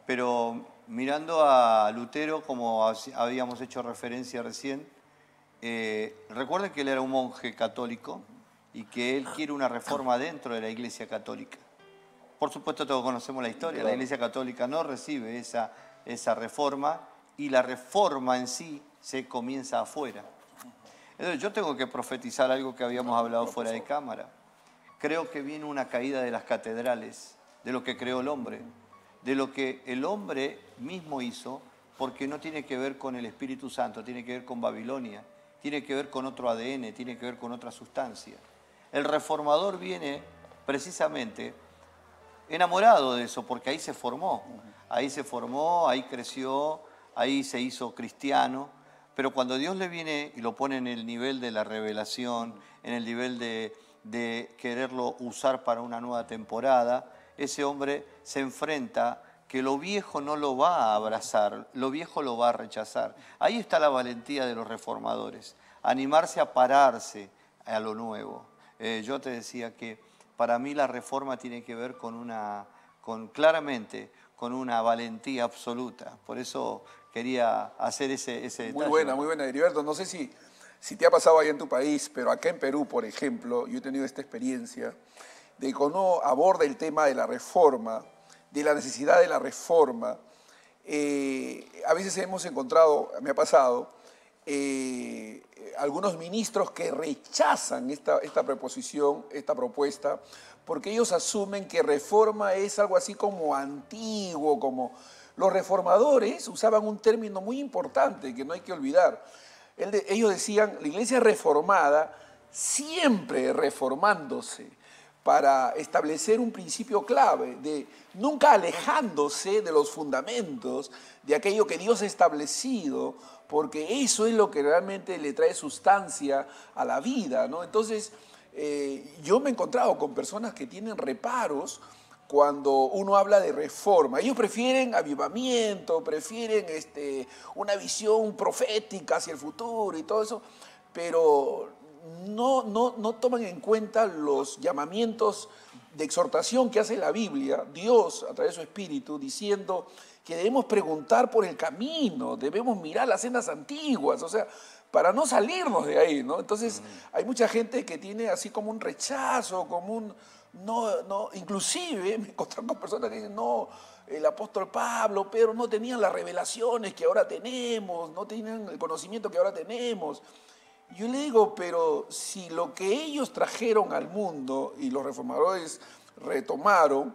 Pero mirando a Lutero, como habíamos hecho referencia recién, recuerden que él era un monje católico y que él quiere una reforma dentro de la Iglesia Católica. Por supuesto, todos conocemos la historia. La Iglesia Católica no recibe esa reforma y la reforma en sí se comienza afuera. Entonces, yo tengo que profetizar algo que habíamos hablado fuera de cámara. Creo que viene una caída de las catedrales, de lo que creó el hombre, de lo que el hombre mismo hizo, porque no tiene que ver con el Espíritu Santo, tiene que ver con Babilonia, tiene que ver con otro ADN, tiene que ver con otra sustancia. El reformador viene precisamente enamorado de eso, porque ahí se formó, ahí creció, ahí se hizo cristiano, pero cuando Dios le viene y lo pone en el nivel de la revelación, en el nivel de quererlo usar para una nueva temporada, ese hombre se enfrenta que lo viejo no lo va a abrazar, lo viejo lo va a rechazar. Ahí está la valentía de los reformadores. animarse a pararse a lo nuevo. Yo te decía que para mí la reforma tiene que ver claramente con una valentía absoluta. Por eso quería hacer ese detalle. Muy buena, Heriberto. No sé si te ha pasado allá en tu país, pero acá en Perú, por ejemplo, yo he tenido esta experiencia de que cuando uno aborda el tema de la reforma, de la necesidad de la reforma, a veces hemos encontrado, me ha pasado, algunos ministros que rechazan esta proposición, esta propuesta, porque ellos asumen que reforma es algo así como antiguo, como los reformadores usaban un término muy importante que no hay que olvidar. Ellos decían, la iglesia reformada, siempre reformándose para establecer un principio clave, de nunca alejándose de los fundamentos, de aquello que Dios ha establecido, porque eso es lo que realmente le trae sustancia a la vida, ¿no? Entonces, yo me he encontrado con personas que tienen reparos cuando uno habla de reforma. Ellos prefieren avivamiento, prefieren una visión profética hacia el futuro y todo eso, pero no toman en cuenta los llamamientos de exhortación que hace la Biblia, Dios a través de su Espíritu, diciendo que debemos preguntar por el camino, debemos mirar las sendas antiguas, o sea, para no salirnos de ahí, ¿no? Entonces, hay mucha gente que tiene así como un rechazo, como un... inclusive me encontré con personas que dicen, no, el apóstol Pablo, Pedro no tenían las revelaciones que ahora tenemos, no tenían el conocimiento que ahora tenemos. Yo le digo, pero si lo que ellos trajeron al mundo y los reformadores retomaron,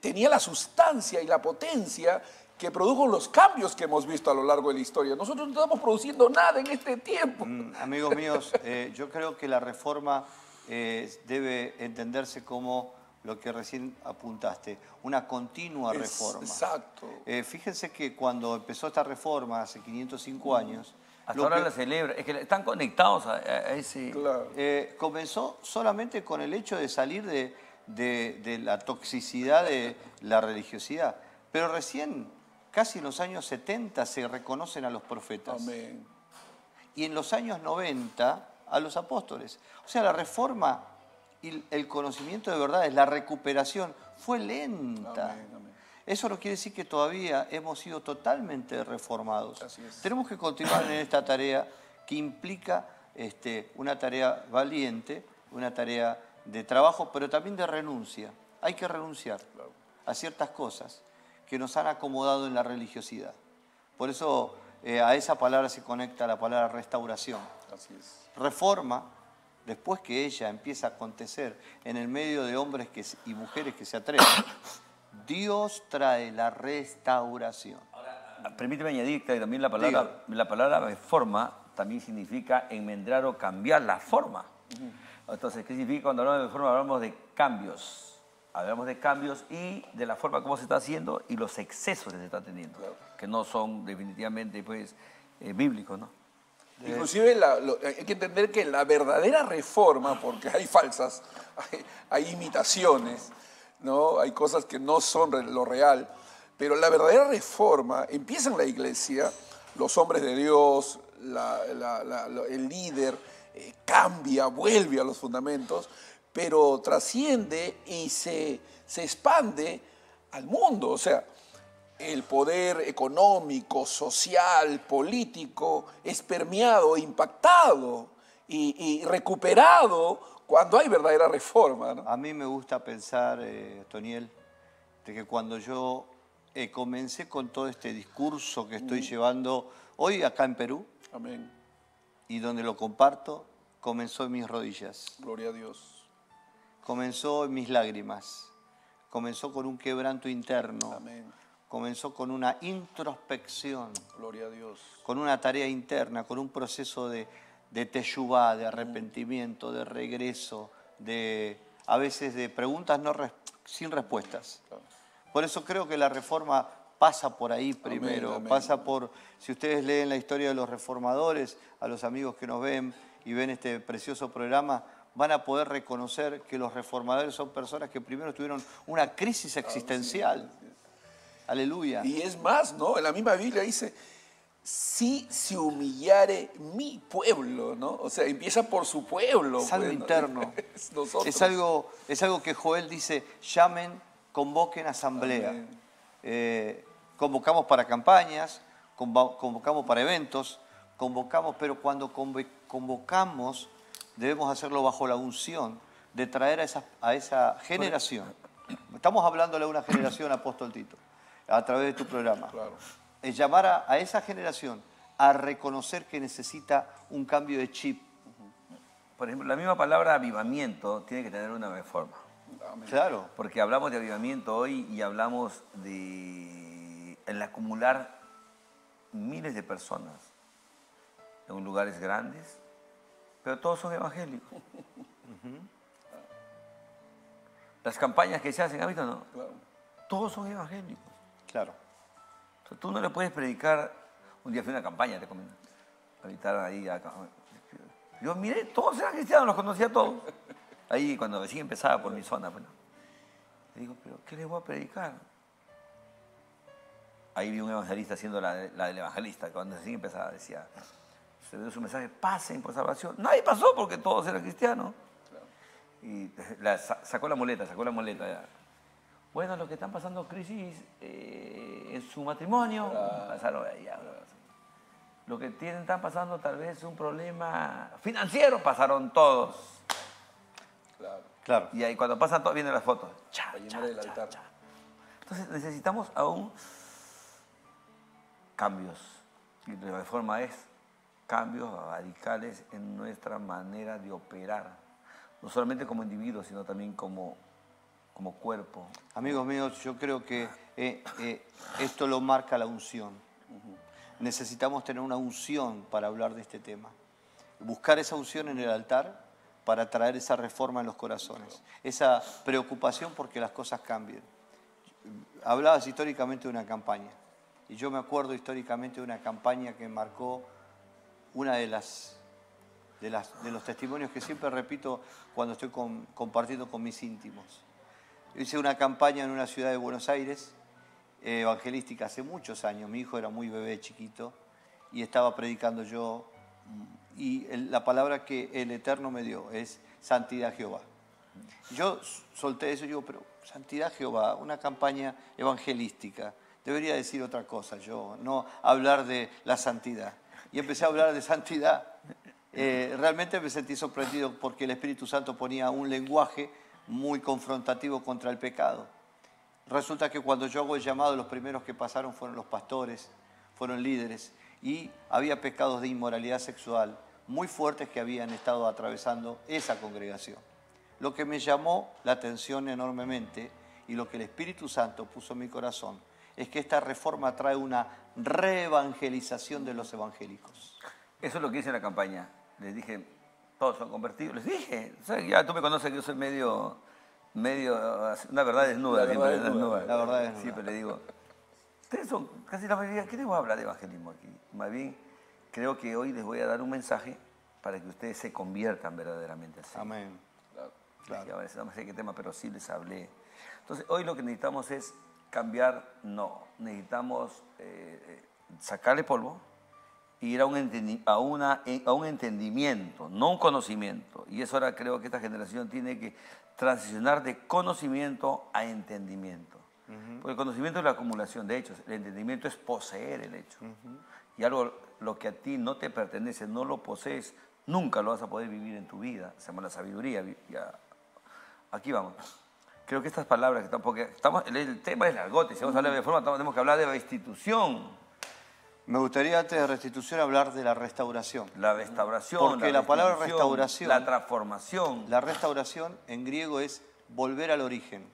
tenía la sustancia y la potencia que produjo los cambios que hemos visto a lo largo de la historia. Nosotros no estamos produciendo nada en este tiempo. Amigos míos, yo creo que la reforma debe entenderse como lo que recién apuntaste, una continua reforma. Exacto. Fíjense que cuando empezó esta reforma, hace 505 años... Hasta ahora la celebra, es que están conectados a ese... Claro. Comenzó solamente con el hecho de salir de la toxicidad de la religiosidad. Pero recién, casi en los años 70, se reconocen a los profetas. Amén. Y en los años 90, a los apóstoles. O sea, la reforma y el conocimiento de verdades, la recuperación, fue lenta. Amén, amén. Eso no quiere decir que todavía hemos sido totalmente reformados. Así es. Tenemos que continuar en esta tarea que implica una tarea valiente, una tarea de trabajo, pero también de renuncia. Hay que renunciar a ciertas cosas que nos han acomodado en la religiosidad. Por eso a esa palabra se conecta la palabra restauración. Así es. Reforma, después que ella empieza a acontecer en el medio de hombres y mujeres que se atreven, Dios trae la restauración. Ahora, permíteme añadir que también la palabra reforma también significa enmendrar o cambiar la forma. Entonces, ¿qué significa cuando hablamos de reforma? Hablamos de cambios. Hablamos de cambios y de la forma como se está haciendo y los excesos que se están teniendo, que no son definitivamente bíblicos, ¿no? Inclusive hay que entender que la verdadera reforma, porque hay falsas, hay imitaciones, ¿no? Hay cosas que no son lo real, pero la verdadera reforma empieza en la iglesia, los hombres de Dios, el líder cambia, vuelve a los fundamentos, pero trasciende y se expande al mundo. O sea, el poder económico, social, político es permeado, impactado y recuperado cuando hay verdadera reforma, ¿no? A mí me gusta pensar, Toniel, de que cuando yo comencé con todo este discurso que estoy llevando hoy acá en Perú, Amén. Y donde lo comparto, comenzó en mis rodillas. Gloria a Dios. Comenzó en mis lágrimas. Comenzó con un quebranto interno. Amén. Comenzó con una introspección. Gloria a Dios. Con una tarea interna, con un proceso de teshuvá, de arrepentimiento, de regreso, a veces de preguntas sin respuestas. Por eso creo que la reforma pasa por ahí primero, Amén. pasa por, si ustedes leen la historia de los reformadores, a los amigos que nos ven y ven este precioso programa, van a poder reconocer que los reformadores son personas que primero tuvieron una crisis existencial. Aleluya. Y es más, ¿no? En la misma Biblia dice, si se humillare mi pueblo, ¿no? O sea, empieza por su pueblo. Es algo pues, ¿no? interno. Es nosotros. Es algo que Joel dice, llamen, convoquen asamblea. Convocamos para campañas, convocamos para eventos, convocamos, pero cuando convocamos debemos hacerlo bajo la unción de traer a esa generación. Estamos hablándole a una generación, apóstol Tito, a través de tu programa. Claro. Es llamar a esa generación a reconocer que necesita un cambio de chip. Por ejemplo, la misma palabra avivamiento tiene que tener una reforma. Claro. Porque hablamos de avivamiento hoy y hablamos de el acumular miles de personas en lugares grandes, pero todos son evangélicos. Las campañas que se hacen, ¿has visto, no? Claro. Todos son evangélicos. Claro. O sea, tú no le puedes predicar. Un día fui a una campaña, te comento. Ahorita ahí. Yo miré, todos eran cristianos, los conocía todos. Ahí cuando recién empezaba por mi zona. Bueno. Le digo, pero ¿qué les voy a predicar? Ahí vi un evangelista haciendo la del evangelista, cuando recién empezaba, decía, se dio su mensaje, pasen por salvación. Nadie pasó porque todos eran cristianos. Y sacó la muleta ya. Bueno, los que están pasando crisis en su matrimonio, pasaron allá. Los que están pasando tal vez un problema financiero, pasaron todos. Claro. Y ahí cuando pasan todos vienen las fotos. Para llenar el altar. Entonces necesitamos aún cambios. Y la reforma es cambios radicales en nuestra manera de operar. No solamente como individuos, sino también como cuerpo. Amigos míos, yo creo que esto lo marca la unción. Necesitamos tener una unción para hablar de este tema. Buscar esa unción en el altar para traer esa reforma en los corazones. Esa preocupación porque las cosas cambien. Hablabas históricamente de una campaña. Y yo me acuerdo históricamente de una campaña que marcó una de los testimonios que siempre repito cuando estoy compartiendo con mis íntimos. Hice una campaña en una ciudad de Buenos Aires, evangelística hace muchos años. Mi hijo era muy bebé, chiquito, y estaba predicando yo. Y la palabra que el Eterno me dio es santidad Jehová. Yo solté eso y digo, pero santidad Jehová, una campaña evangelística. Debería decir otra cosa yo, no hablar de la santidad. Y empecé a hablar de santidad. Realmente me sentí sorprendido porque el Espíritu Santo ponía un lenguaje muy confrontativo contra el pecado. Resulta que cuando yo hago el llamado, los primeros que pasaron fueron los pastores, fueron líderes, y había pecados de inmoralidad sexual muy fuertes que habían estado atravesando esa congregación. Lo que me llamó la atención enormemente y lo que el Espíritu Santo puso en mi corazón es que esta reforma trae una reevangelización de los evangélicos. Eso es lo que hice en la campaña. Les dije, todos son convertidos. Les dije, o sea, ya tú me conoces que yo soy medio una verdad desnuda. La verdad desnuda. Siempre le digo, ustedes son casi la mayoría, ¿qué les voy a hablar de evangelismo aquí? Más bien, creo que hoy les voy a dar un mensaje para que ustedes se conviertan verdaderamente así. Amén. Claro. A veces no sé qué tema, pero sí les hablé. Entonces, hoy lo que necesitamos es cambiar, no. Necesitamos sacarle polvo e ir a un entendimiento, no un conocimiento. Y eso ahora creo que esta generación tiene que transicionar de conocimiento a entendimiento. Porque el conocimiento es la acumulación de hechos, el entendimiento es poseer el hecho. Y algo, lo que a ti no te pertenece, no lo posees, nunca lo vas a poder vivir en tu vida. Se llama la sabiduría. Ya. Aquí vamos. Creo que estas palabras, porque el tema es largote, si vamos a hablar de reforma, tenemos que hablar de restitución. Me gustaría antes de restitución hablar de la restauración. La restauración, porque la palabra restauración, la transformación. La restauración en griego es volver al origen.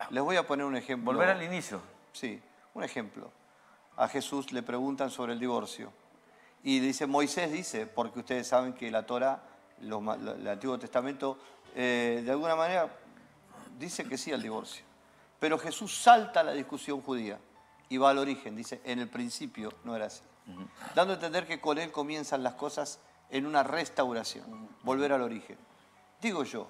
Les voy a poner un ejemplo. Volver al inicio. Sí, un ejemplo. A Jesús le preguntan sobre el divorcio. Y dice, Moisés dice, porque ustedes saben que la Torá, el Antiguo Testamento, de alguna manera dice que sí al divorcio. Pero Jesús salta a la discusión judía y va al origen. Dice, en el principio no era así. Dando a entender que con él comienzan las cosas en una restauración. Volver al origen. Digo yo,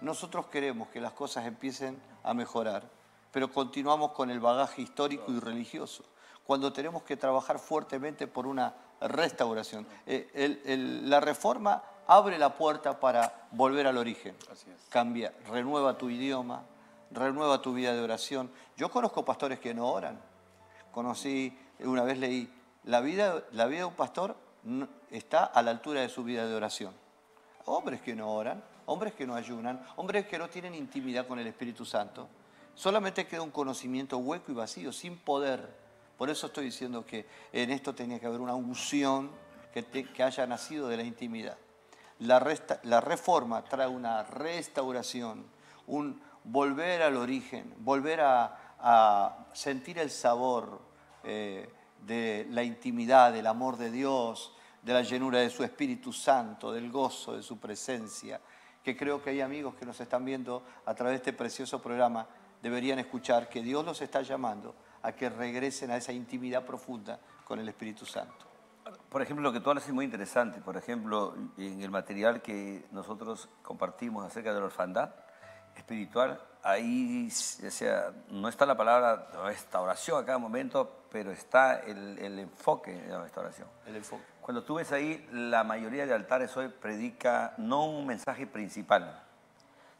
nosotros queremos que las cosas empiecen a mejorar, pero continuamos con el bagaje histórico y religioso. cuando tenemos que trabajar fuertemente por una restauración. La reforma abre la puerta para volver al origen. Así es. Cambia, renueva tu idioma, renueva tu vida de oración. Yo conozco pastores que no oran. Una vez leí, la vida de un pastor está a la altura de su vida de oración. Hombres que no oran, hombres que no ayunan, hombres que no tienen intimidad con el Espíritu Santo. Solamente queda un conocimiento hueco y vacío, sin poder. Por eso estoy diciendo que en esto tenía que haber una unción que haya nacido de la intimidad. La reforma trae una restauración, un volver al origen, volver a sentir el sabor de la intimidad, del amor de Dios, de la llenura de su Espíritu Santo, del gozo de su presencia, que creo que hay amigos que nos están viendo a través de este precioso programa, deberían escuchar que Dios los está llamando a que regresen a esa intimidad profunda con el Espíritu Santo. Por ejemplo, lo que tú hablas es muy interesante. Por ejemplo, en el material que nosotros compartimos acerca de la orfandad espiritual, ahí, o sea, no está la palabra restauración a cada momento, pero está el enfoque de la restauración. El enfoque. Cuando tú ves ahí, la mayoría de altares hoy predica no un mensaje principal,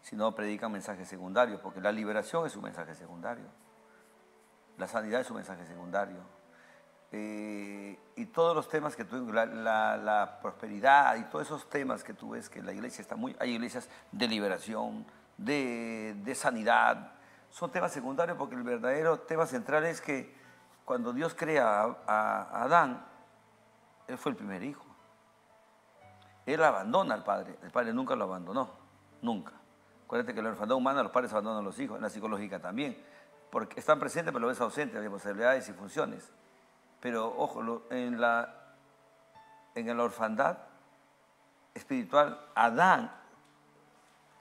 sino predican mensajes secundarios, porque la liberación es un mensaje secundario, la sanidad es un mensaje secundario, y todos los temas que tú, la prosperidad y todos esos temas que tú ves que la iglesia está muy, hay iglesias de liberación, de sanidad, son temas secundarios, porque el verdadero tema central es que cuando Dios crea a Adán, él fue el primer hijo. Él abandona al padre. El padre nunca lo abandonó. Nunca. Acuérdate que en la orfandad humana los padres abandonan a los hijos. En la psicológica también. Porque están presentes, pero lo ves ausente. Hay posibilidades y funciones. Pero, ojo, en la orfandad espiritual, Adán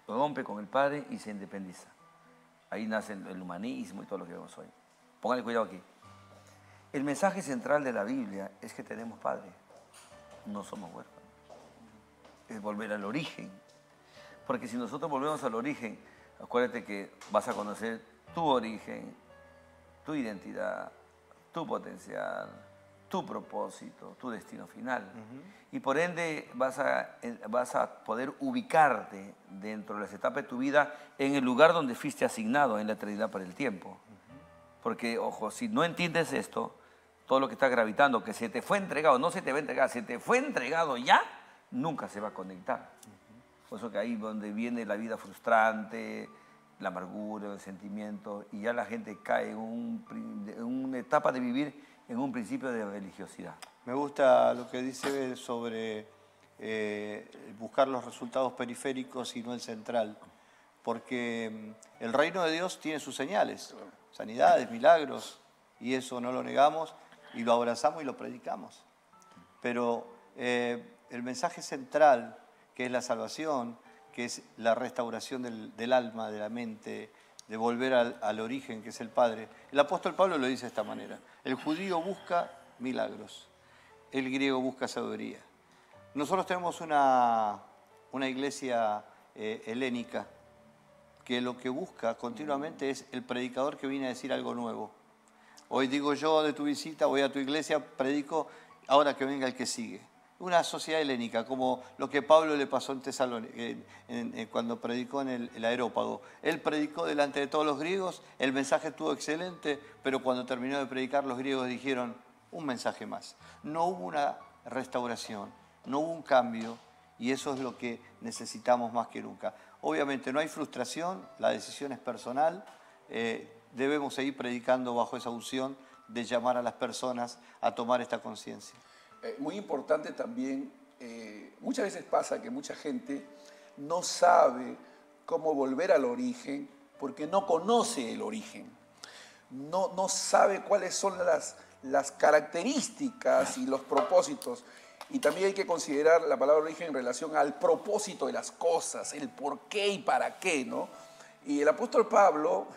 rompe con el padre y se independiza. Ahí nace el humanismo y todo lo que vemos hoy. Pónganle cuidado aquí. El mensaje central de la Biblia es que tenemos padre, no somos huérfanos. Es volver al origen. Porque si nosotros volvemos al origen, acuérdate que vas a conocer tu origen, tu identidad, tu potencial, tu propósito, tu destino final. Y por ende vas a poder ubicarte dentro de las etapas de tu vida en el lugar donde fuiste asignado en la eternidad para el tiempo. Porque, ojo, si no entiendes esto, todo lo que está gravitando, que se te fue entregado, no se te va a entregar, se te fue entregado ya, nunca se va a conectar. Por eso que ahí donde viene la vida frustrante, la amargura, el sentimiento, y ya la gente cae en una etapa de vivir en un principio de religiosidad. Me gusta lo que dice sobre buscar los resultados periféricos y no el central, porque el reino de Dios tiene sus señales, sanidades, milagros, y eso no lo negamos y lo abrazamos y lo predicamos. Pero el mensaje central, que es la salvación, que es la restauración del alma, de la mente, de volver al origen, que es el Padre. El apóstol Pablo lo dice de esta manera: el judío busca milagros, el griego busca sabiduría. Nosotros tenemos una iglesia helénica que lo que busca continuamente es el predicador que viene a decir algo nuevo. Hoy digo yo de tu visita, voy a tu iglesia, predico, ahora que venga el que sigue. Una sociedad helénica, como lo que Pablo le pasó en Tesalónica, cuando predicó en el Areópago. Él predicó delante de todos los griegos, el mensaje estuvo excelente, pero cuando terminó de predicar, los griegos dijeron: un mensaje más. No hubo una restauración, no hubo un cambio, y eso es lo que necesitamos más que nunca. Obviamente no hay frustración, la decisión es personal, debemos seguir predicando bajo esa unción de llamar a las personas a tomar esta conciencia. Muy importante también, muchas veces pasa que mucha gente no sabe cómo volver al origen porque no conoce el origen, no sabe cuáles son las características y los propósitos. Y también hay que considerar la palabra origen en relación al propósito de las cosas, el por qué y para qué, ¿no? Y el apóstol Pablo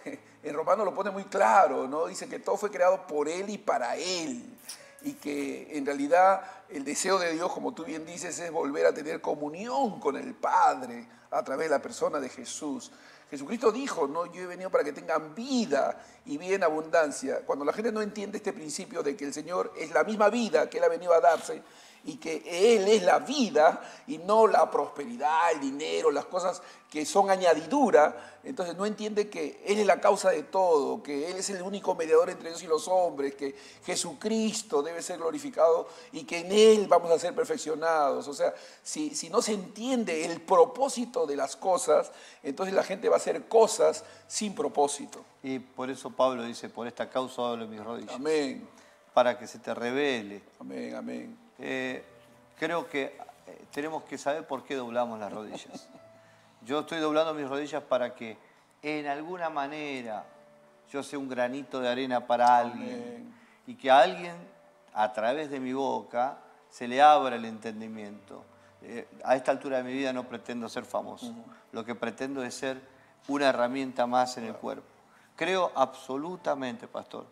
en Romanos lo pone muy claro, ¿no? Dice que todo fue creado por él y para él. Y que en realidad el deseo de Dios, como tú bien dices, es volver a tener comunión con el Padre a través de la persona de Jesús. Jesucristo dijo, no, yo he venido para que tengan vida y vida en abundancia. Cuando la gente no entiende este principio de que el Señor es la misma vida que Él ha venido a darse y que Él es la vida y no la prosperidad, el dinero, las cosas que son añadidura, entonces no entiende que Él es la causa de todo, que Él es el único mediador entre Dios y los hombres, que Jesucristo debe ser glorificado y que en Él vamos a ser perfeccionados. O sea, si no se entiende el propósito de las cosas, entonces la gente va a hacer cosas sin propósito. Y por eso Pablo dice, por esta causa doblo mis rodillas. Amén. Para que se te revele. Amén, amén. Creo que tenemos que saber por qué doblamos las rodillas. Yo estoy doblando mis rodillas para que en alguna manera yo sea un granito de arena para alguien. Amén. Y que a alguien, a través de mi boca, se le abra el entendimiento. A esta altura de mi vida no pretendo ser famoso. Lo que pretendo es ser una herramienta más en el cuerpo. Creo absolutamente, pastor,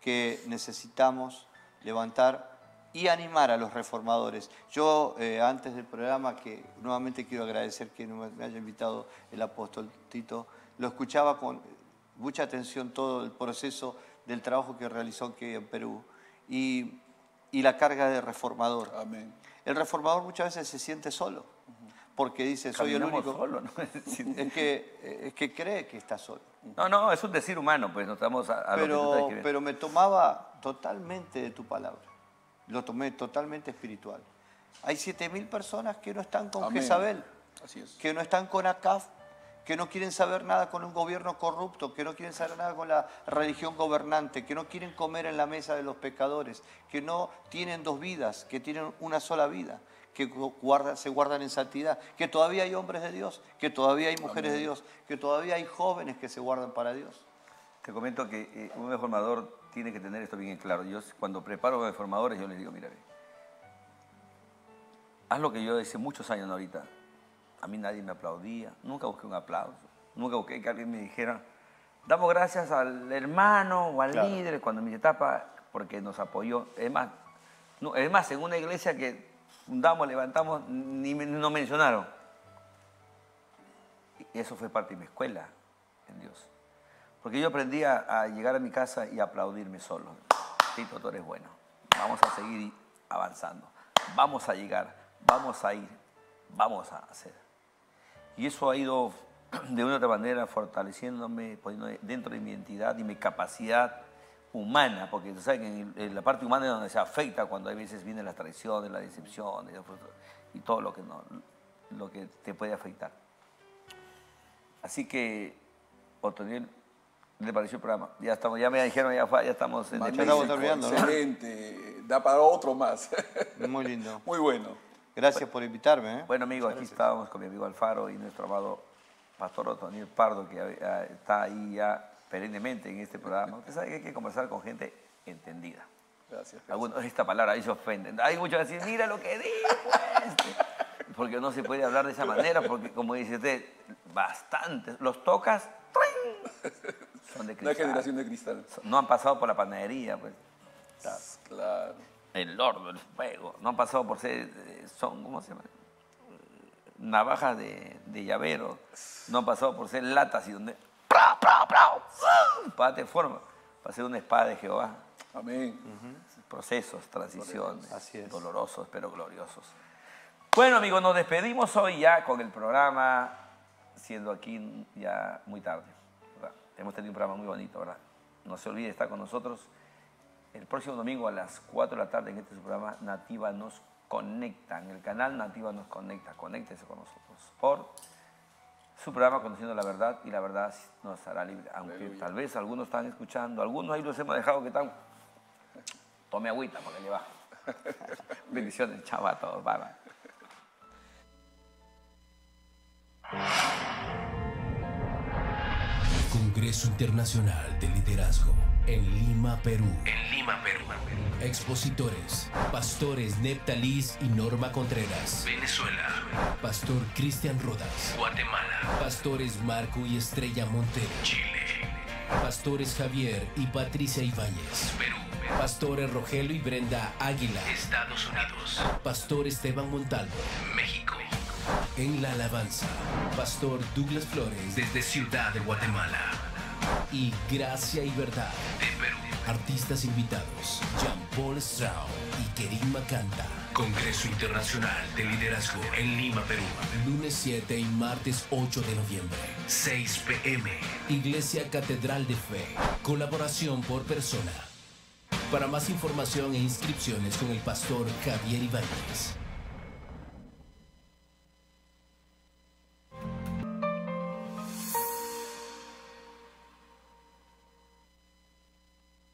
que necesitamos levantar y animar a los reformadores. Yo, antes del programa, que nuevamente quiero agradecer que me haya invitado el apóstol Tito, lo escuchaba con mucha atención todo el proceso del trabajo que realizó aquí en Perú y la carga de reformador. Amén. El reformador muchas veces se siente solo, porque dice, soy el único. Solo, ¿no? Es que cree que está solo. No, es un decir humano, pues no estamos a lo que tú estás escribiendo. Pero me tomaba totalmente de tu palabra. Lo tomé totalmente espiritual. Hay 7.000 personas que no están con Jezabel, así es, que no están con Acab, que no quieren saber nada con un gobierno corrupto, que no quieren saber nada con la religión gobernante, que no quieren comer en la mesa de los pecadores, que no tienen dos vidas, que tienen una sola vida, que se guardan en santidad, que todavía hay hombres de Dios, que todavía hay mujeres de Dios, que todavía hay jóvenes que se guardan para Dios. Te comento que un reformador tiene que tener esto bien claro. Yo cuando preparo reformadores, yo les digo, mira, haz lo que yo hice muchos años ahorita. A mí nadie me aplaudía, nunca busqué un aplauso, nunca busqué que alguien me dijera, damos gracias al hermano o al líder cuando en mi etapa, porque nos apoyó. Es más, en una iglesia que fundamos, levantamos, ni nos mencionaron. Y eso fue parte de mi escuela en Dios. Porque yo aprendí a llegar a mi casa y aplaudirme solo. Tito, tú eres bueno. Vamos a seguir avanzando. Vamos a llegar. Vamos a ir. Vamos a hacer. Y eso ha ido de una u otra manera fortaleciéndome, poniendo dentro de mi identidad y mi capacidad humana. Porque tú sabes que en la parte humana es donde se afecta cuando a veces vienen las traiciones, las decepciones y todo lo que te puede afectar. Así que, Otoniel, ¿le pareció el programa? Ya me dijeron, ya estamos en el excelente, da para otro más. Muy lindo. Muy bueno. Gracias por invitarme. Bueno, amigos, aquí estábamos con mi amigo Alfaro y nuestro amado pastor Otoniel Pardo, que está ahí ya perennemente en este programa. Usted sabe que hay que conversar con gente entendida. Gracias. Algunos, esta palabra ahí se ofenden. Hay muchos que dicen, mira lo que dijo porque no se puede hablar de esa manera, porque como dice usted, bastantes. Los tocas, ¡trin! Son de cristal. Una generación de cristal. No han pasado por la panadería, pues. Claro. El horno, el fuego. No han pasado por ser, ¿cómo se llama? Navajas de llavero. No han pasado por ser latas y donde, para te forma, para ser una espada de Jehová. Amén. Procesos, transiciones, así es, dolorosos pero gloriosos. Bueno, amigos, nos despedimos hoy ya con el programa, siendo aquí ya muy tarde, ¿verdad? Hemos tenido un programa muy bonito, ¿verdad? No se olvide estar con nosotros el próximo domingo a las 4 de la tarde en este programa Nativa Nos Conecta. En el canal Nativa Nos Conecta. Conéctese con nosotros por su programa Conociendo la Verdad, y la verdad nos hará libre. Aunque tal vez algunos están escuchando, algunos ahí los hemos dejado que están. Tome agüita para que le baje. Bendiciones, chao a todos. Bye, bye. Congreso Internacional de Liderazgo en Lima, Perú. Expositores: Pastores Neptalís y Norma Contreras, Venezuela. Pastor Cristian Rodas, Guatemala. Pastores Marco y Estrella Montero, Chile. Pastores Javier y Patricia Ibáñez, Perú. Pastores Rogelio y Brenda Águila, Estados Unidos. Pastor Esteban Montalvo, México. En la alabanza, Pastor Douglas Flores desde Ciudad de Guatemala. Y Gracia y Verdad de Perú. Artistas invitados: Jean-Paul Strauss y Kerim Macanta. Congreso Internacional de Liderazgo en Lima, Perú. Lunes 7 y martes 8 de noviembre, 6 p.m. Iglesia Catedral de Fe. Colaboración por persona. Para más información e inscripciones con el pastor Javier Ibáñez.